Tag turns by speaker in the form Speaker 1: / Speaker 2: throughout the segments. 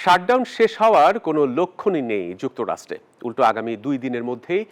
Speaker 1: Shutdown শেষ হওয়ার কোনো লক্ষণই নেই যুক্তরাষ্ট্রে। উল্টো আগামী 2 দিনের মধ্যেই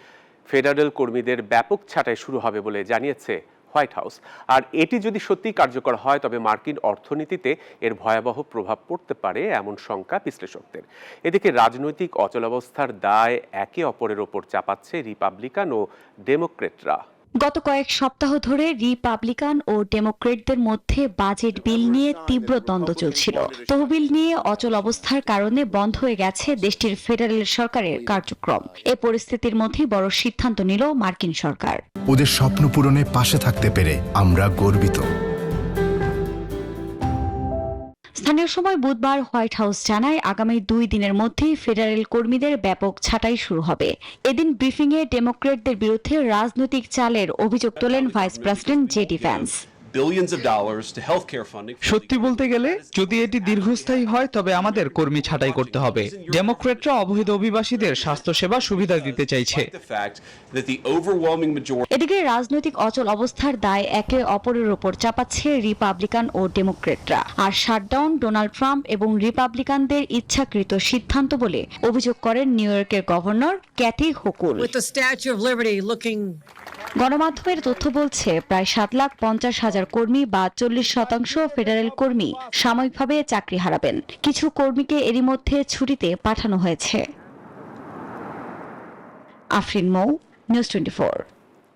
Speaker 1: ফেডারেল কর্মীদের ব্যাপক ছাঁটাই শুরু হবে বলে জানিয়েছে হোয়াইট হাউস। আর এটি যদি সত্যিই কার্যকর হয় তবে মার্কিন অর্থনীতিতে এর ভয়াবহ প্রভাব পড়তে পারে এমন শঙ্কা বিশ্লেষকদের। এদিকে রাজনৈতিক অচলাবস্থার দায় একে অপরের ওপর চাপাচ্ছে রিপাবলিকান ও ডেমোক্রেটরা।
Speaker 2: গত কয়েক সপ্তাহ ধরে রিপাবলিকান ও ডেমোক্রেটদের মধ্যে বাজেট বিল নিয়ে তীব্র দ্বন্দ্ব চলছিল। তহবিল নিয়ে অচল অবস্থার কারণে বন্ধ হয়ে গেছে দেশটির ফেডারেল সরকারের কার্যক্রম। এ পরিস্থিতির মধ্যে বড় সিদ্ধান্ত নিল মার্কিন সরকার।
Speaker 3: ওদের স্বপ্ন পূরণে পাশে থাকতে পেরে আমরা গর্বিত।
Speaker 2: স্থানীয় সময় বুধবার হোয়াইট হাউস জানায় আগামী 2 দিনের মধ্যেই ফেডারেল কর্মীদের ব্যাপক ছাঁটাই শুরু হবে। এদিন ব্রিফিংয়ে ডেমোক্রেটদের বিরুদ্ধে রাজনৈতিক চালের অভিযোগ তোলেন ভাইস প্রেসিডেন্ট জেডি ভ্যান্স।
Speaker 4: সত্যি বলতে গেলে যদি এটি দীর্ঘস্থায়ী হয় তবে আমাদের কর্মী ছাঁটাই করতে হবে। ডেমোক্রেটরা অবৈধ অভিবাসীদের স্বাস্থ্যসেবা সুবিধা দিতে চাইছে।
Speaker 2: এদিকে রাজনৈতিক অচল অবস্থার দায় একে অপরের ওপর চাপাচ্ছে রিপাবলিকান ও ডেমোক্রেটরা। আর শাটডাউন ডোনাল্ড ট্রাম্প এবং রিপাবলিকানদের ইচ্ছাকৃত সিদ্ধান্ত বলে অভিযোগ করেন নিউ ইয়র্কের গভর্নর ক্যাথি হোকুল। গণমাধ্যমের তথ্য বলছে প্রায় 7,50,000 কর্মী বা 40% ফেডারেল কর্মী সাময়িকভাবে চাকরি হারাবেন। কিছু কর্মীকে এরই মধ্যে ছুটিতে পাঠানো হয়েছে। আফরিন মৌ, নিউজ 24।